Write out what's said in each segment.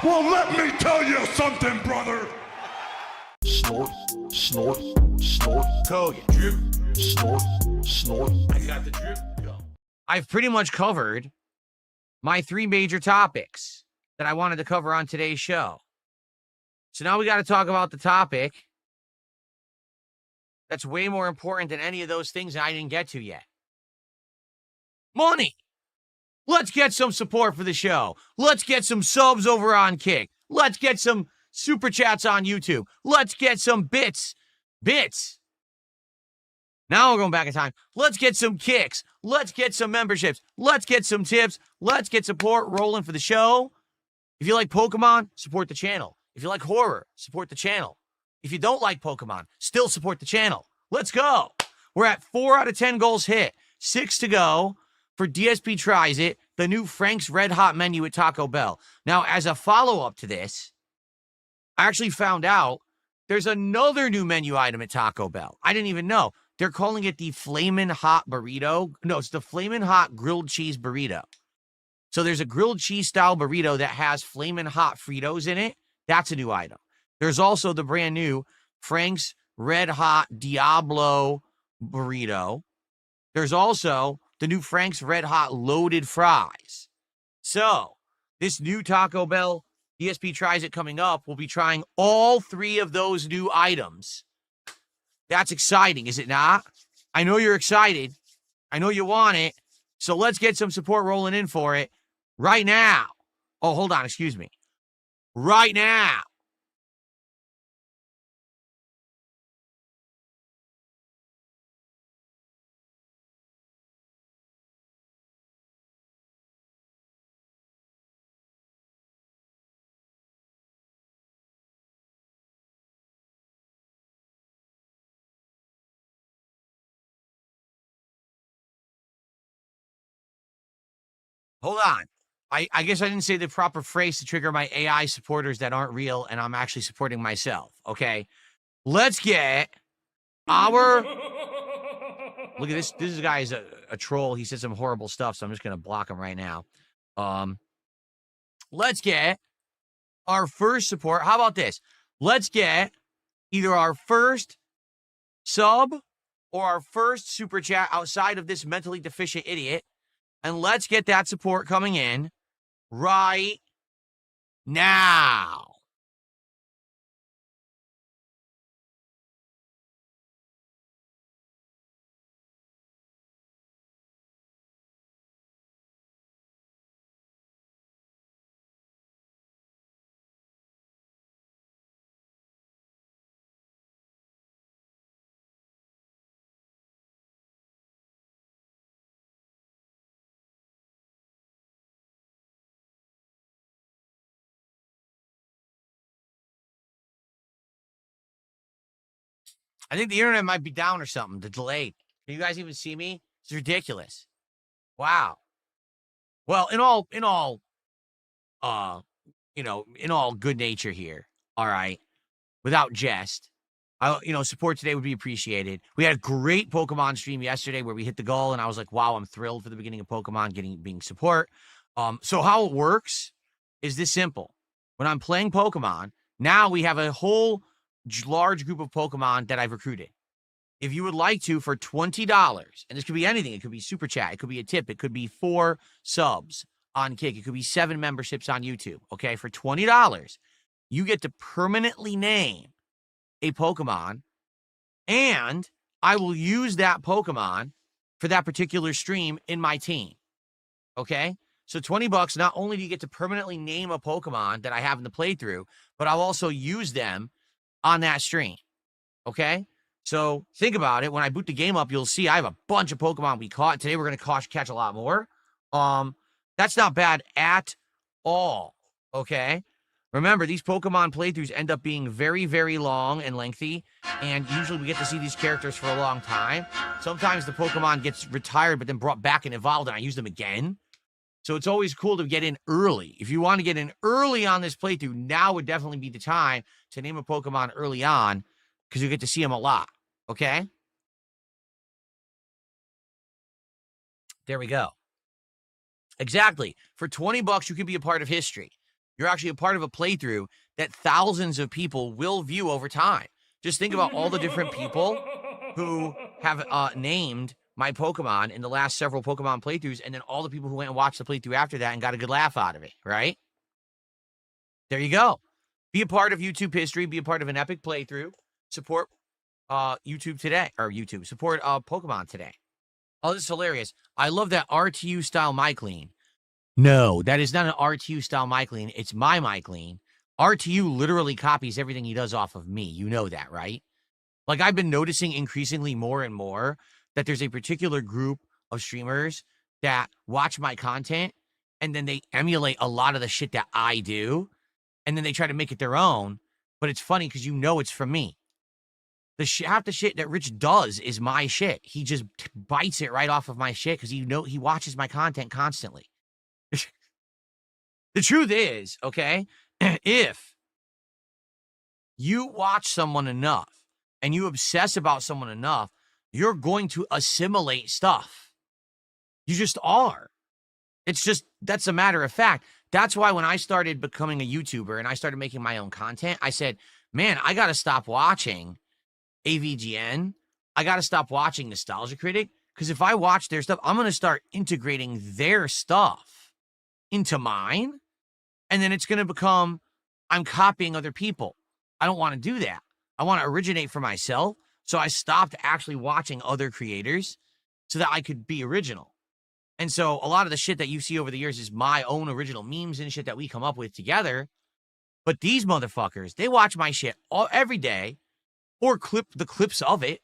Well, let me tell you something, brother. Snort, snort, snort. Kogan. Drip. Snort, snort. I got the drip. Go. I've pretty much covered my 3 major topics that I wanted to cover on today's show. So now we got to talk about the topic that's way more important than any of those things I didn't get to yet. Money. Let's get some support for the show. Let's get some subs over on Kick. Let's get some super chats on YouTube. Let's get some bits. Now we're going back in time. Let's get some kicks. Let's get some memberships. Let's get some tips. Let's get support rolling for the show. If you like Pokemon, support the channel. If you like horror, support the channel. If you don't like Pokemon, still support the channel. Let's go. We're at 4 out of 10 goals hit. 6 to go for DSP Tries It, the new Frank's Red Hot menu at Taco Bell. Now, as a follow-up to this, I actually found out there's another new menu item at Taco Bell. I didn't even know. They're calling it the Flamin' Hot Burrito. No, it's the Flamin' Hot Grilled Cheese Burrito. So there's a grilled cheese style burrito that has Flamin' Hot Fritos in it. That's a new item. There's also the brand new Frank's Red Hot Diablo Burrito. There's also the new Frank's Red Hot Loaded Fries. So this new Taco Bell DSP Tries It coming up, we'll be trying all 3 of those new items. That's exciting, is it not? I know you're excited. I know you want it. So let's get some support rolling in for it right now. Oh, hold on. Excuse me. Right now. Hold on. I guess I didn't say the proper phrase to trigger my AI supporters that aren't real, and I'm actually supporting myself, okay? Let's get our... Look at this. This guy is a troll. He said some horrible stuff, so I'm just going to block him right now. Let's get our first support. How about this? Let's get either our first sub or our first super chat outside of this mentally deficient idiot. And let's get that support coming in right now. I think the internet might be down or something. The delay. Can you guys even see me? It's ridiculous. Wow. Well, in all good nature here. All right. Without jest. Support today would be appreciated. We had a great Pokemon stream yesterday where we hit the goal, and I was like, wow, I'm thrilled for the beginning of Pokemon being support. So how it works is this simple. When I'm playing Pokemon, now we have a whole large group of Pokemon that I've recruited. If you would like to, for $20, and this could be anything, it could be super chat, it could be a tip, it could be 4 subs on Kick, it could be 7 memberships on YouTube. Okay, for $20, you get to permanently name a Pokemon, and I will use that Pokemon for that particular stream in my team. Okay, so $20, not only do you get to permanently name a Pokemon that I have in the playthrough, but I'll also use them on that stream. Okay, so think about it. When I boot the game up, you'll see I have a bunch of Pokemon we caught. Today we're going to catch a lot more. That's not bad at all. Okay, remember, these Pokemon playthroughs end up being very, very long and lengthy, and usually we get to see these characters for a long time. Sometimes the Pokemon gets retired but then brought back and evolved, and I use them again. So it's always cool to get in early. If you want to get in early on this playthrough, now would definitely be the time to name a Pokemon early on, because you get to see them a lot, okay? There we go. Exactly. For $20, you can be a part of history. You're actually a part of a playthrough that thousands of people will view over time. Just think about all the different people who have named my Pokemon in the last several Pokemon playthroughs, and then all the people who went and watched the playthrough after that and got a good laugh out of it, right? There you go. Be a part of YouTube history. Be a part of an epic playthrough. Support YouTube today, or YouTube. Support Pokemon today. Oh, this is hilarious. I love that RTU style mic lean. No, that is not an RTU style mic lean. It's my mic lean. RTU literally copies everything he does off of me. You know that, right? Like, I've been noticing increasingly more and more that there's a particular group of streamers that watch my content and then they emulate a lot of the shit that I do, and then they try to make it their own. But it's funny because you know it's from me. Half the shit that Rich does is my shit. He just bites it right off of my shit because he watches my content constantly. The truth is, okay, if you watch someone enough and you obsess about someone enough, you're going to assimilate stuff. You just are. That's a matter of fact. That's why when I started becoming a YouTuber and I started making my own content, I said, man, I got to stop watching AVGN. I got to stop watching Nostalgia Critic, because if I watch their stuff, I'm going to start integrating their stuff into mine, and then it's going to become I'm copying other people. I don't want to do that. I want to originate for myself, so I stopped actually watching other creators so that I could be original. And so a lot of the shit that you see over the years is my own original memes and shit that we come up with together. But these motherfuckers, they watch my shit every day, or clip the clips of it,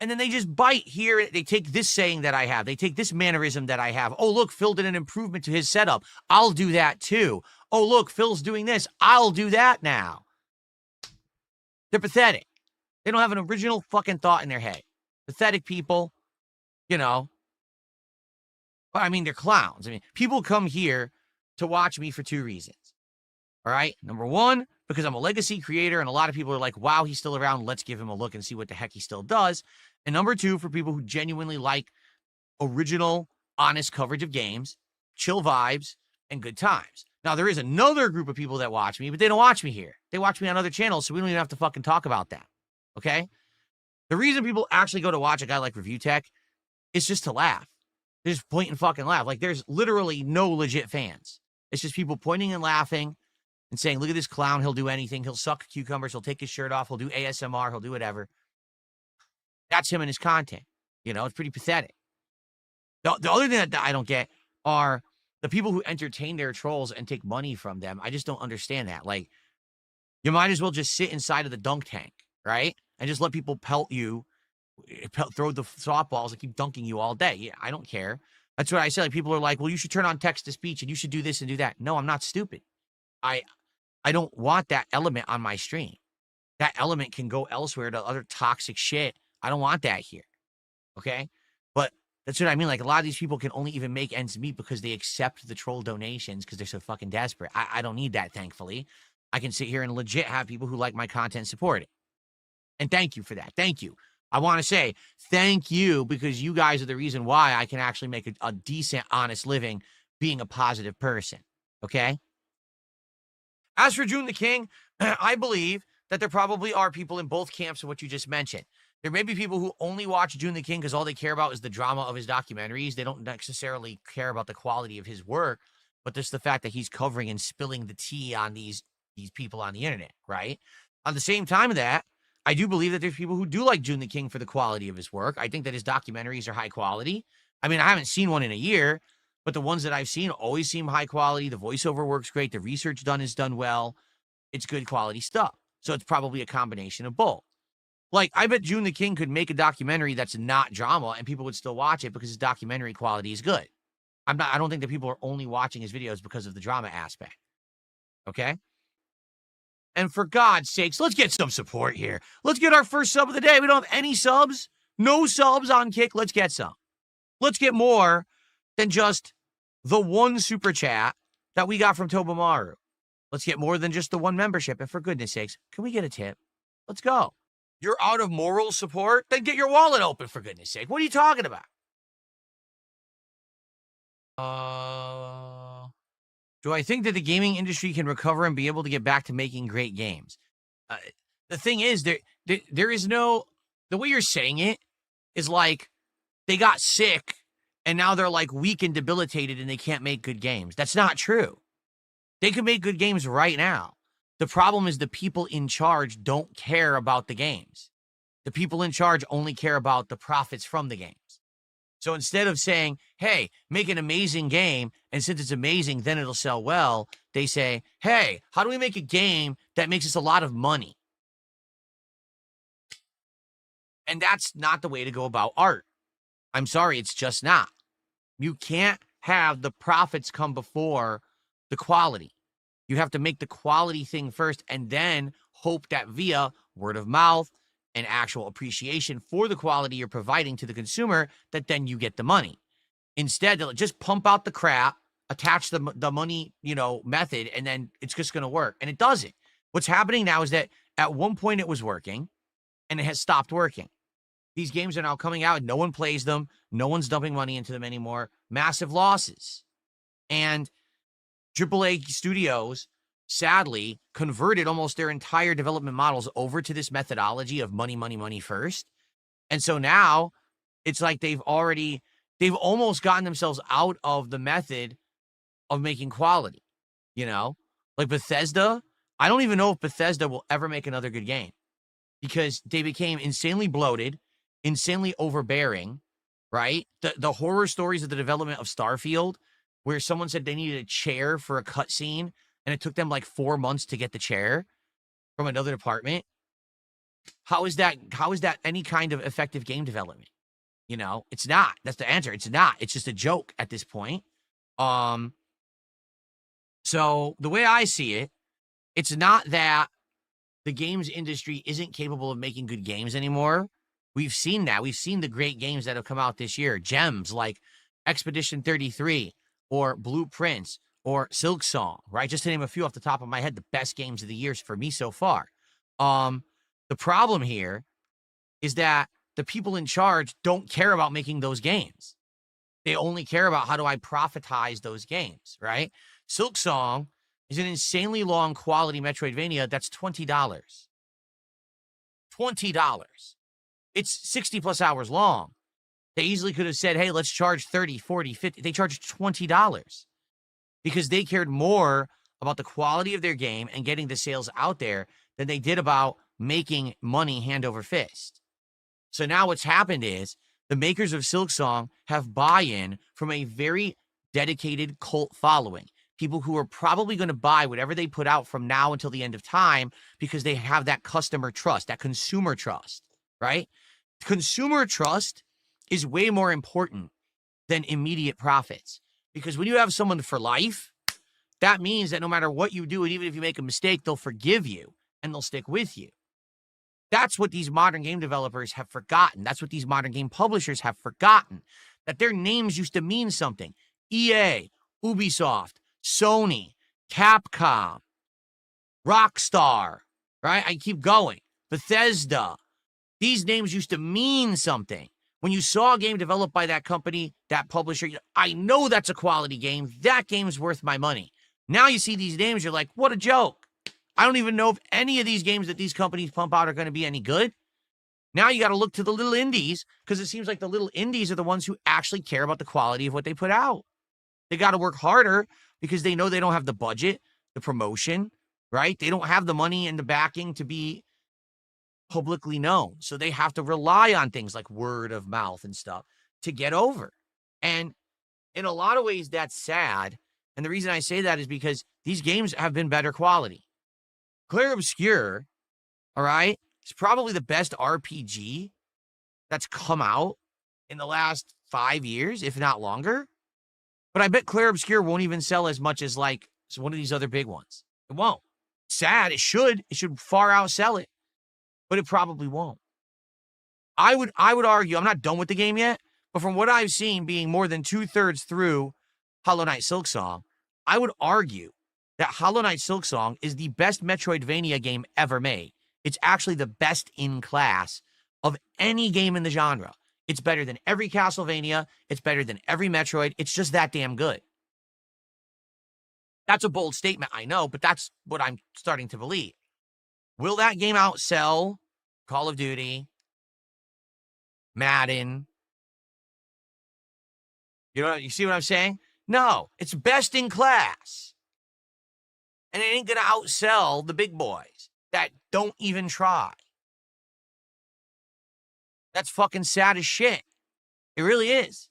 and then they just bite here. They take this saying that I have. They take this mannerism that I have. Oh, look, Phil did an improvement to his setup. I'll do that too. Oh, look, Phil's doing this. I'll do that now. They're pathetic. They don't have an original fucking thought in their head. Pathetic people, you know. I mean, they're clowns. I mean, people come here to watch me for two reasons. All right? Number one, because I'm a legacy creator, and a lot of people are like, wow, he's still around. Let's give him a look and see what the heck he still does. And number two, for people who genuinely like original, honest coverage of games, chill vibes, and good times. Now, there is another group of people that watch me, but they don't watch me here. They watch me on other channels, so we don't even have to fucking talk about that. Okay? The reason people actually go to watch a guy like Review Tech is just to laugh. They just point and fucking laugh. Like, there's literally no legit fans. It's just people pointing and laughing and saying, look at this clown. He'll do anything. He'll suck cucumbers. He'll take his shirt off. He'll do ASMR. He'll do whatever. That's him and his content. You know, it's pretty pathetic. The other thing that I don't get are the people who entertain their trolls and take money from them. I just don't understand that. Like, you might as well just sit inside of the dunk tank, right? And just let people pelt you, throw the softballs and keep dunking you all day. Yeah, I don't care. That's what I say. Like, people are like, well, you should turn on text-to-speech and you should do this and do that. No, I'm not stupid. I don't want that element on my stream. That element can go elsewhere to other toxic shit. I don't want that here. Okay? But that's what I mean. Like, a lot of these people can only even make ends meet because they accept the troll donations because they're so fucking desperate. I don't need that, thankfully. I can sit here and legit have people who like my content support it. And thank you for that. Thank you. I want to say thank you, because you guys are the reason why I can actually make a decent, honest living being a positive person. Okay? As for June the King, I believe that there probably are people in both camps of what you just mentioned. There may be people who only watch June the King because all they care about is the drama of his documentaries. They don't necessarily care about the quality of his work, but just the fact that he's covering and spilling the tea on these people on the internet, right? On the same time of that, I do believe that there's people who do like June the King for the quality of his work. I think that his documentaries are high quality. I mean, I haven't seen one in a year, but the ones that I've seen always seem high quality. The voiceover works great. The research done is done well. It's good quality stuff. So it's probably a combination of both. Like, I bet June the King could make a documentary that's not drama and people would still watch it because his documentary quality is good. I don't think that people are only watching his videos because of the drama aspect. Okay? And for God's sakes, let's get some support here. Let's get our first sub of the day. We don't have any subs. No subs on Kick. Let's get some. Let's get more than just the one super chat that we got from Tobamaru. Let's get more than just the one membership. And for goodness sakes, can we get a tip? Let's go. You're out of moral support? Then get your wallet open, for goodness sake. What are you talking about? Do I think that the gaming industry can recover and be able to get back to making great games? Uh, the thing is, there is no, the way you're saying it is like they got sick and now they're like weak and debilitated and they can't make good games. That's not true. They can make good games right now. The problem is the people in charge don't care about the games. The people in charge only care about the profits from the games. So instead of saying, hey, make an amazing game, and since it's amazing, then it'll sell well, they say, hey, how do we make a game that makes us a lot of money? And that's not the way to go about art. I'm sorry, it's just not. You can't have the profits come before the quality. You have to make the quality thing first and then hope that via word of mouth and actual appreciation for the quality you're providing to the consumer, that then you get the money. Instead, they'll just pump out the crap, attach the money, method, and then it's just going to work. And it doesn't. What's happening now is that at one point it was working and it has stopped working. These games are now coming out and no one plays them. No one's dumping money into them anymore. Massive losses. And AAA studios, sadly, converted almost their entire development models over to this methodology of money, money, money first. And so now it's like they've almost gotten themselves out of the method of making quality, Like Bethesda, I don't even know if Bethesda will ever make another good game because they became insanely bloated, insanely overbearing, right? The horror stories of the development of Starfield, where someone said they needed a chair for a cutscene, and it took them like 4 months to get the chair from another department. How is that any kind of effective game development? It's not. That's the answer. It's not. It's just a joke at this point. So the way I see it, it's not that the games industry isn't capable of making good games anymore. We've seen that. We've seen the great games that have come out this year. Gems like Expedition 33 or Blueprints or Silksong, right? Just to name a few off the top of my head, the best games of the years for me so far. The problem here is that the people in charge don't care about making those games. They only care about how do I profitize those games, right? Silksong is an insanely long quality Metroidvania that's $20. $20. It's 60 plus hours long. They easily could have said, hey, let's charge 30, 40, 50. They charged $20 because they cared more about the quality of their game and getting the sales out there than they did about making money hand over fist. So now what's happened is the makers of Silksong have buy-in from a very dedicated cult following. People who are probably going to buy whatever they put out from now until the end of time because they have that customer trust, that consumer trust, right? Consumer trust is way more important than immediate profits. Because when you have someone for life, that means that no matter what you do, and even if you make a mistake, they'll forgive you and they'll stick with you. That's what these modern game developers have forgotten. That's what these modern game publishers have forgotten. That their names used to mean something. EA, Ubisoft, Sony, Capcom, Rockstar, right? I keep going. Bethesda. These names used to mean something. When you saw a game developed by that company, that publisher, I know that's a quality game. That game's worth my money. Now you see these names, you're like, what a joke. I don't even know if any of these games that these companies pump out are going to be any good. Now you got to look to the little indies because it seems like the little indies are the ones who actually care about the quality of what they put out. They got to work harder because they know they don't have the budget, the promotion, right? They don't have the money and the backing to be publicly known. So they have to rely on things like word of mouth and stuff to get over. And in a lot of ways, that's sad. And the reason I say that is because these games have been better quality. Clair Obscur, all right, is probably the best RPG that's come out in the last 5 years, if not longer. But I bet Clair Obscur won't even sell as much as like one of these other big ones. It won't. Sad. It should. It should far outsell it. But it probably won't. I would argue, I'm not done with the game yet, but from what I've seen being more than 2/3 through Hollow Knight Silksong, I would argue that Hollow Knight Silksong is the best Metroidvania game ever made. It's actually the best in class of any game in the genre. It's better than every Castlevania. It's better than every Metroid. It's just that damn good. That's a bold statement, I know, but that's what I'm starting to believe. Will that game outsell Call of Duty, Madden? You see what I'm saying? No, it's best in class. And it ain't going to outsell the big boys that don't even try. That's fucking sad as shit. It really is.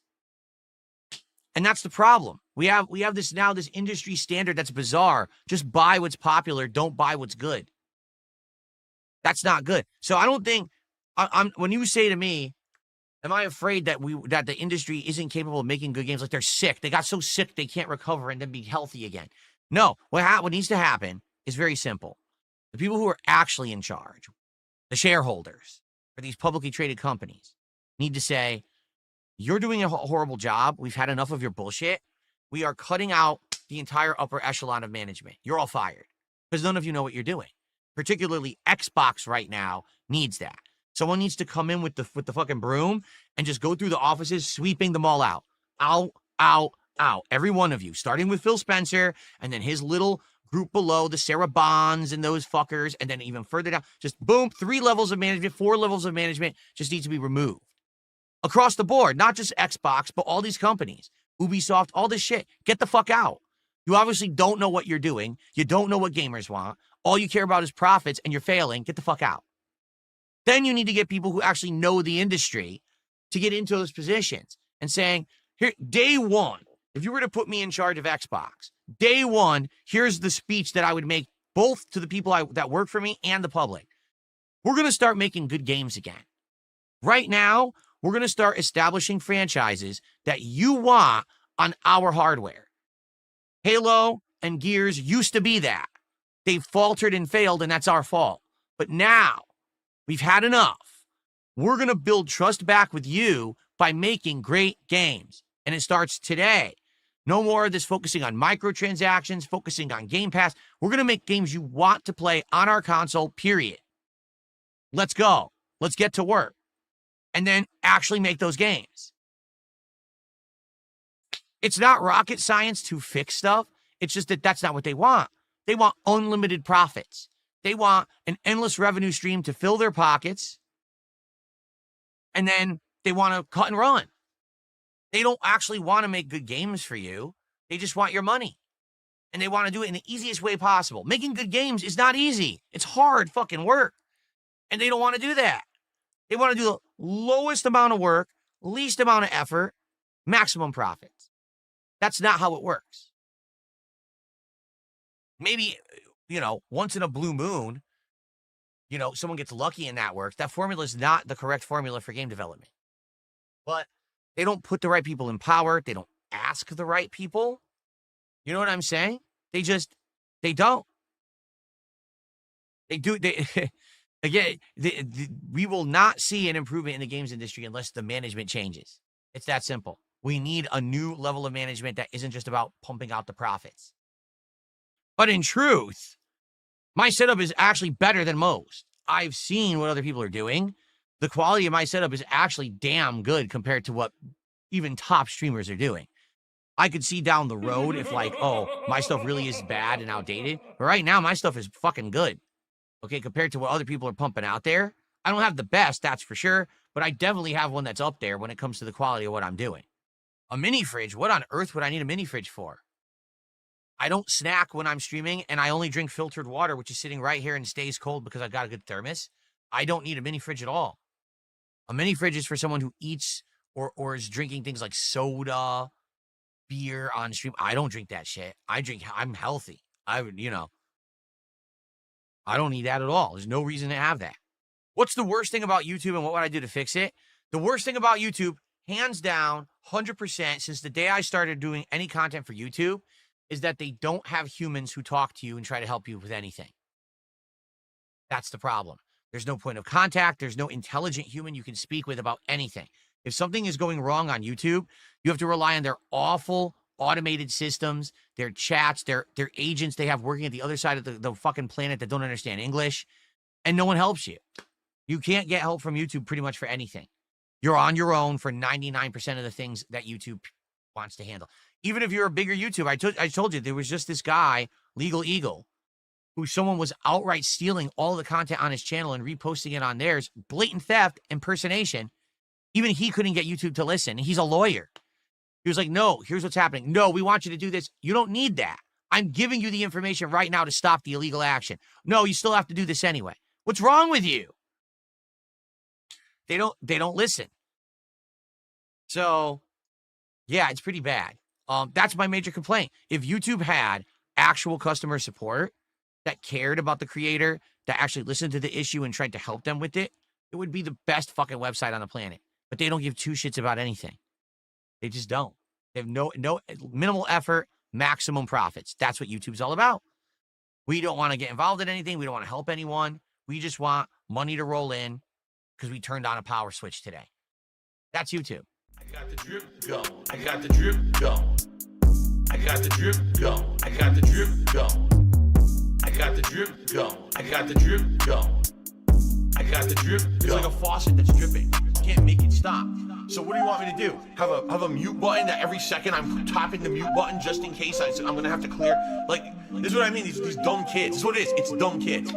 And that's the problem. We have this industry standard that's bizarre. Just buy what's popular, don't buy what's good. That's not good. So I don't think when you say to me, am I afraid that the industry isn't capable of making good games? Like they're sick. They got so sick they can't recover and then be healthy again. No, what needs to happen is very simple. The people who are actually in charge, the shareholders for these publicly traded companies, need to say, you're doing a horrible job. We've had enough of your bullshit. We are cutting out the entire upper echelon of management. You're all fired because none of you know what you're doing. Particularly Xbox right now needs that. Someone needs to come in with the fucking broom and just go through the offices, sweeping them all out. Out, out, out. Every one of you, starting with Phil Spencer and then his little group below, the Sarah Bonds and those fuckers, and then even further down, just boom, 3 levels of management, 4 levels of management just needs to be removed. Across the board, not just Xbox, but all these companies, Ubisoft, all this shit. Get the fuck out. You obviously don't know what you're doing. You don't know what gamers want. All you care about is profits and you're failing. Get the fuck out. Then you need to get people who actually know the industry to get into those positions and saying, here, day one, if you were to put me in charge of Xbox, day one, here's the speech that I would make both to the people that work for me and the public. We're going to start making good games again. Right now, we're going to start establishing franchises that you want on our hardware. Halo and Gears used to be that. They faltered and failed, and that's our fault. But now, we've had enough. We're going to build trust back with you by making great games. And it starts today. No more of this focusing on microtransactions, focusing on Game Pass. We're going to make games you want to play on our console, period. Let's go. Let's get to work. And then actually make those games. It's not rocket science to fix stuff. It's just that that's not what they want. They want unlimited profits. They want an endless revenue stream to fill their pockets. And then they want to cut and run. They don't actually want to make good games for you. They just want your money. And they want to do it in the easiest way possible. Making good games is not easy. It's hard fucking work. And they don't want to do that. They want to do the lowest amount of work, least amount of effort, maximum profits. That's not how it works. Maybe, once in a blue moon, someone gets lucky and that works. That formula is not the correct formula for game development. But they don't put the right people in power. They don't ask the right people. You know what I'm saying? They don't. They do. Again, we will not see an improvement in the games industry unless the management changes. It's that simple. We need a new level of management that isn't just about pumping out the profits. But in truth, my setup is actually better than most. I've seen what other people are doing. The quality of my setup is actually damn good compared to what even top streamers are doing. I could see down the road if my stuff really is bad and outdated. But right now, my stuff is fucking good. Okay, compared to what other people are pumping out there. I don't have the best, that's for sure, but I definitely have one that's up there when it comes to the quality of what I'm doing. A mini fridge? What on earth would I need a mini fridge for? I don't snack when I'm streaming, and I only drink filtered water, which is sitting right here and stays cold because I've got a good thermos. I don't need a mini fridge at all. A mini fridge is for someone who eats or is drinking things like soda, beer on stream. I don't drink that shit. I'm healthy. I don't need that at all. There's no reason to have that. What's the worst thing about YouTube and what would I do to fix it? The worst thing about YouTube, hands down, 100%, since the day I started doing any content for YouTube, is that they don't have humans who talk to you and try to help you with anything. That's the problem. There's no point of contact. There's no intelligent human you can speak with about anything. If something is going wrong on YouTube, you have to rely on their awful automated systems, their chats, their agents they have working at the other side of the fucking planet that don't understand English, and no one helps you. You can't get help from YouTube pretty much for anything. You're on your own for 99% of the things that YouTube wants to handle. Even if you're a bigger YouTuber, I told you there was just this guy, Legal Eagle, who someone was outright stealing all the content on his channel and reposting it on theirs. Blatant theft, impersonation. Even he couldn't get YouTube to listen. He's a lawyer. He was like, no, here's what's happening. No, we want you to do this. You don't need that. I'm giving you the information right now to stop the illegal action. No, you still have to do this anyway. What's wrong with you? They don't listen. So, yeah, it's pretty bad. That's my major complaint. If YouTube had actual customer support that cared about the creator, that actually listened to the issue and tried to help them with it, it would be the best fucking website on the planet. But they don't give two shits about anything. They just don't. They have no minimal effort, maximum profits. That's what YouTube's all about. We don't want to get involved in anything. We don't want to help anyone. We just want money to roll in because we turned on a power switch today. That's YouTube. I got the drip going. I got the drip going. I got the drip going. I got the drip going. I got the drip going. I got the drip going. I got the drip going. It's like a faucet that's dripping. You can't make it stop. So what do you want me to do? Have a mute button that every second I'm tapping the mute button just in case I'm gonna have to clear? Like, this is what I mean. These dumb kids. This is what it is. It's dumb kids.